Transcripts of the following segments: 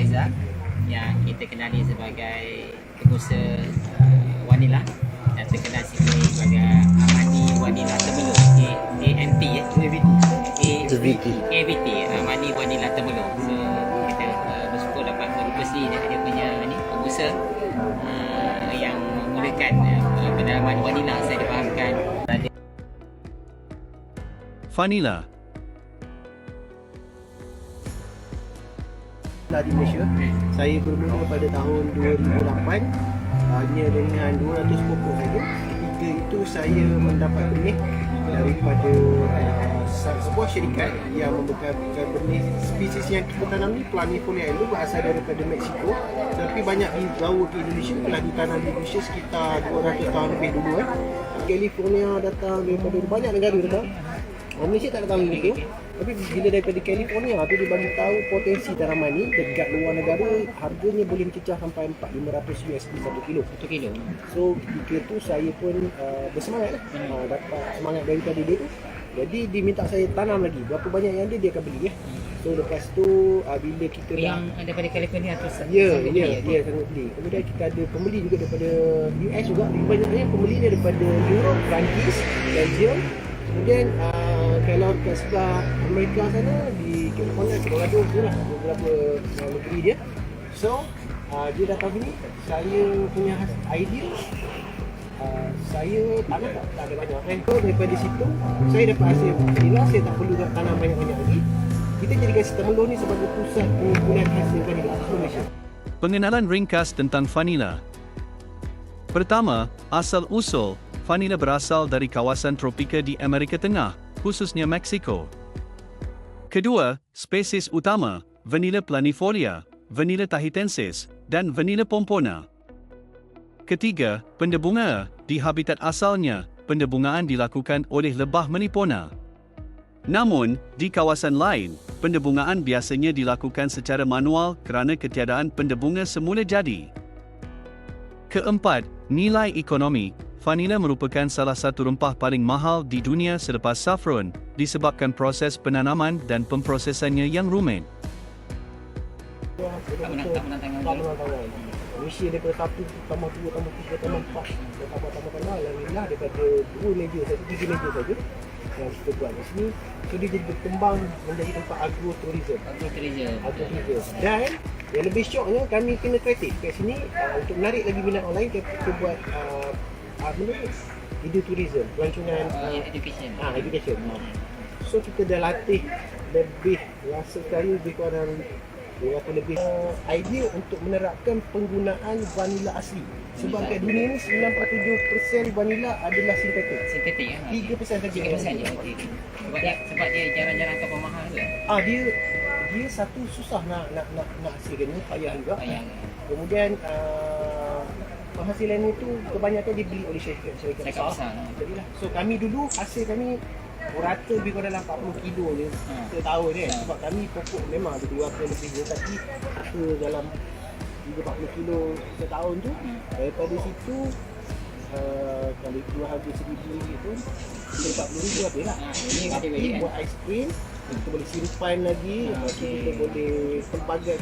Aiza yang kita kenali sebagai pengusaha wanila dan terkenal sini sebagai Amani Wanila Temelung, ANT AVT, Amani Wanila Temelung. So kita bersyukur dapat berurusi dia punya pengusaha yang memulakan pendalaman wanila. Saya difahamkan Vanilla di Malaysia. Saya bermula pada tahun 2008 hanya dengan 200 pokok saja. Ketika itu saya mendapat benih daripada sebuah syarikat yang membekalkan benih spesies yang kita tanam ni, Planifolia itu berasal daripada Mexico, tapi banyak dibawa ke Indonesia, telah ditanam di Indonesia sekitar 200 tahun lebih dulu. California datang daripada banyak negara datang. Orang Malaysia tak datang begitu. Tapi bila daripada California tu dia bagi tahu potensi tanaman ni dekat luar negara harganya boleh mencecah sampai 400-500 USD 1 kilo. 1 kilo. So ketika tu saya pun bersemangat dapat semangat daripada dia tu. Jadi dia minta saya tanam lagi. Berapa banyak yang dia akan beli . So lepas tu bila kita yang daripada California tu dia sangat beli. Kemudian kita ada pembeli juga daripada US juga. Banyak pembeli daripada Europe, Perancis, Belgium. Kemudian kalau kat sebelah Amerika sana di California, Colorado tu lah beberapa negeri dia. So dia datang sini, saya punya idea saya tanam tak ada banyak So daripada situ saya dapat hasil vanila. Saya tak perlu tanam banyak-banyak lagi. Kita jadikan Temelung ni sebagai pusat pengumpulan hasil vanila di Malaysia. Pengenalan ringkas tentang vanila. Pertama, asal-usul vanila berasal dari kawasan tropika di Amerika Tengah, khususnya Mexico. Kedua, spesies utama, Vanilla planifolia, Vanilla tahitensis, dan Vanilla pompona. Ketiga, pendebunga, di habitat asalnya, pendebungaan dilakukan oleh lebah melipona. Namun, di kawasan lain, pendebungaan biasanya dilakukan secara manual kerana ketiadaan pendebunga semula jadi. Keempat, nilai ekonomi. Vanila merupakan salah satu rempah paling mahal di dunia selepas saffron, disebabkan proses penanaman dan pemprosesannya yang rumit. Tak menang tangan. Malaysia daripada 1 tambah 2 tambah 3 tambah 4 tambah alhamdulillah daripada 2 meja saja, 3 meja saja yang kita buat di sini. So dia jadi berkembang menjadi tempat agrotourism. Dan yang lebih syoknya kami kena kreatif kat sini untuk menarik lagi minat orang lain. Kita buat edutourism, pelancongan education. So kita dah latih lebih rasa sekali lebih kurang 200 lebih idea untuk menerapkan penggunaan vanila asli. Sebab kat dunia ni 97% vanila adalah sintetik. 3% saja. 3% je. Sebab dia jarang-jarang ataupun mahal tu. Dia satu susah nak hasilkan ni, payah juga. Kemudian penghasilan itu kebanyakan dibeli oleh syarikat besar. Jadilah. So kami dulu hasil kami rata lebih kurang dalam 40 kilo je setahun kan. Sebab kami pokok memang ada 200 lebih je, tapi kita dalam 30-40 kilo setahun tu. Daripada situ kalau keluar harga RM1,000 tu RM40,000 habis lah. Ini buat aiskrim, kita boleh simpan lagi, kita boleh pelbagai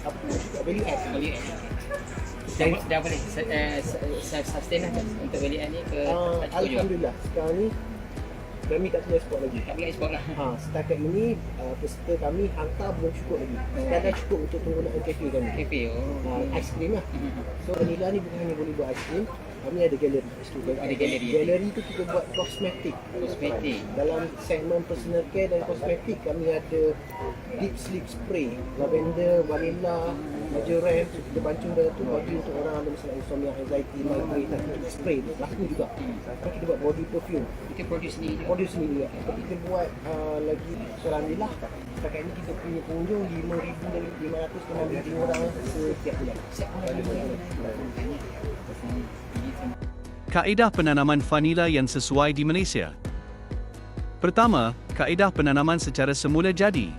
apa juga value add. Dah boleh sustain lah untuk value add ni ke alhamdulillah sekarang ni kami tak boleh ekspor lagi. Tak boleh ekspor lah. Setakat ini peserta kami hantar belum cukup lagi. Sekadar cukup untuk penggunaan kafe kami. Aiskrim lah. So vanila ni bukan hanya boleh buat aiskrim, kami ada galeri. Galeri tu kita buat kosmetik. Dalam segmen personal care dan kosmetik kami ada deep sleep spray, lavender, vanilla, marjoram. Kita bancung dalam tu bagi untuk orang ada masalah insomnia, anxiety, migraine, kita spray laku juga. Kita buat body perfume. Kita produce sendiri juga. Kita buat lagi, so alhamdulillah setakat ini kita punya pengunjung 5,500 ke 6,000 orang setiap bulan. Kaedah penanaman vanila yang sesuai di Malaysia. Pertama, kaedah penanaman secara semula jadi.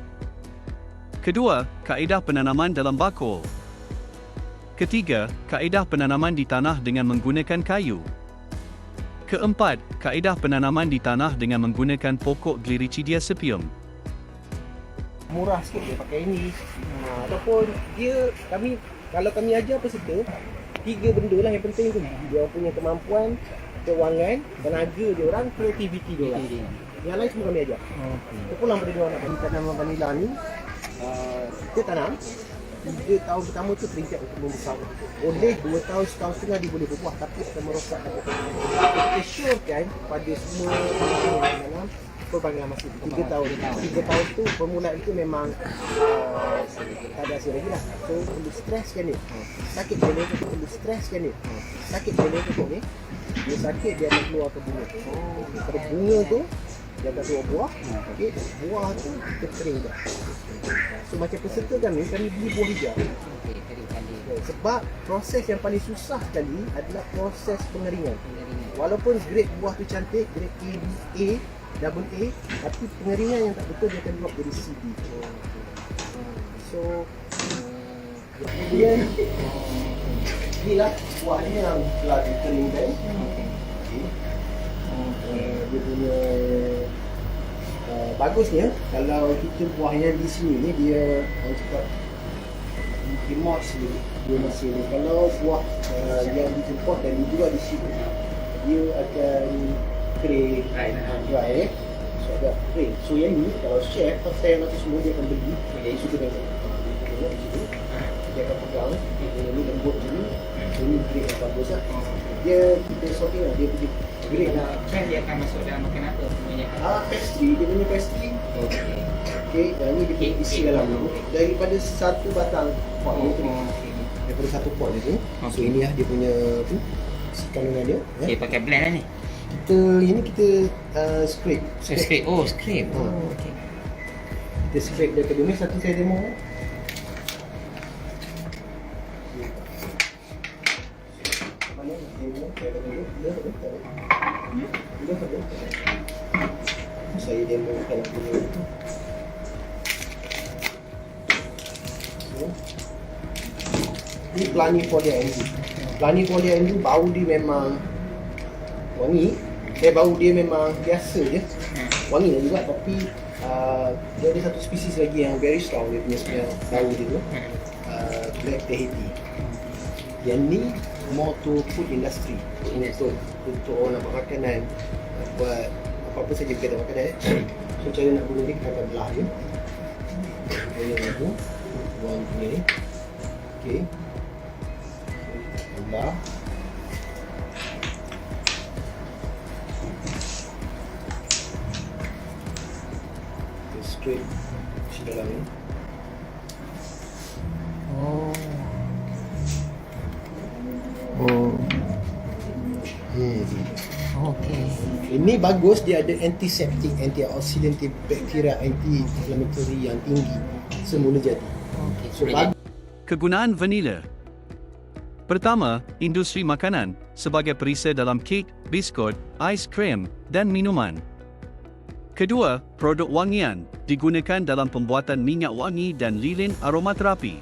Kedua, kaedah penanaman dalam bakul. Ketiga, kaedah penanaman di tanah dengan menggunakan kayu. Keempat, kaedah penanaman di tanah dengan menggunakan pokok Gliricidia sepium. murah sikit dia pakai ini. Ataupun kalau kami ajar peserta 3 benda lah yang penting tu. Dia punya kemampuan, kewangan, tenaga dia orang, kreativiti dia orang. Yang lain semua kami ajar. Itu pulang pada dia orang nak bagi tanaman vanila ni. Kita tanam 3 tahun pertama tu peringkat untuk membesar. Boleh 2 tahun, setahun setengah dia boleh berbuah, tapi akan merosakkan. Kita syorkan pada semua yang dalam pelbagai masa 3 tahun. 3 tahun tu permulaan tu memang tak ada hasil lagi lah. So perlu streskan ni. Sakit boleh tu perlu streskan ni. Sakit boleh tu ni. Dia sakit dia akan keluar ke bunga. Pada bunga tu dia akan keluar buah. Okay. Buah tu kita kering dah. So macam peserta kami beli buah hijau. Sebab proses yang paling susah sekali adalah proses pengeringan. Walaupun grade buah tu cantik, grade A, double A, tapi pengeringan yang tak betul dia akan drop jadi CD. So kemudian inilah buahnya yang telah dikeringkan. Dia punya bagusnya kalau kita buahnya di sini ni dia cakap dia masih ni. Kalau buah yang dijemput dan dijual di sini dia akan kering, dry. So agak kering. So yang ni kalau chef hotel nanti semua dia akan beli. Dia suka dengan tengok di situ. Dia akan pegang. Ini lembut sini. Ini grade yang bagus lah. Dia kita sorting lah. Dia punya grade lah. Kan dia akan masuk dalam makan apa sebenarnya? Pastry. Dia punya pastry. Okay. Dan ni dia punya isi dalam tu. Daripada satu batang pot ni tu. Daripada satu pot ni tu. So ini lah dia punya tu. Isi kandungan dia. Dia pakai blend lah ni? Kita scrape. Scrape. Oh, scrape. Okay. Kita scrape dia ke bumi. Satu saya demo. Mana demo? Saya demo kan punya itu. Ini planifolia NG. Planifolia NG bau dia memang wangi. Bau dia memang biasa je. Wangi lah juga, tapi dia ada satu spesies lagi yang very strong dia punya smell bau dia tu. Black Tahiti. Yang ni more to food industry. Untuk orang nak buat makanan, nak buat apa-apa saja berkaitan makanan. So cara nak guna dia, kita akan belah dia. Yang tu buang punya ni. Okay. Belah. Straight isi dalam ni. Okay. Ini bagus, dia ada antiseptik, antioksidan, antibakteria, anti-inflammatory yang tinggi semula jadi. Okay. So bagus. Kegunaan vanila. Pertama, industri makanan sebagai perisai dalam kek, biskut, ais krim dan minuman. Kedua, produk wangian digunakan dalam pembuatan minyak wangi dan lilin aromaterapi.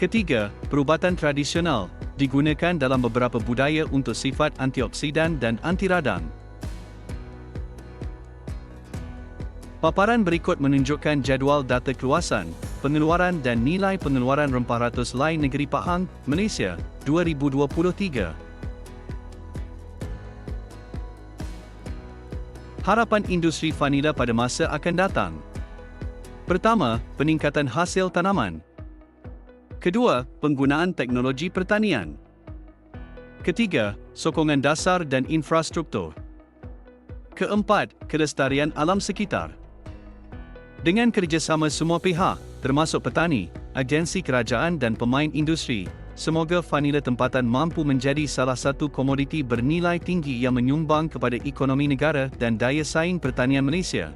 Ketiga, perubatan tradisional digunakan dalam beberapa budaya untuk sifat antioksidan dan anti radang. Paparan berikut menunjukkan jadual data keluasan, pengeluaran dan nilai pengeluaran rempah ratus lain negeri Pahang, Malaysia, 2023. Harapan industri vanila pada masa akan datang. Pertama, peningkatan hasil tanaman. Kedua, penggunaan teknologi pertanian. Ketiga, sokongan dasar dan infrastruktur. Keempat, kelestarian alam sekitar. Dengan kerjasama semua pihak, termasuk petani, agensi kerajaan dan pemain industri, semoga vanila tempatan mampu menjadi salah satu komoditi bernilai tinggi yang menyumbang kepada ekonomi negara dan daya saing pertanian Malaysia.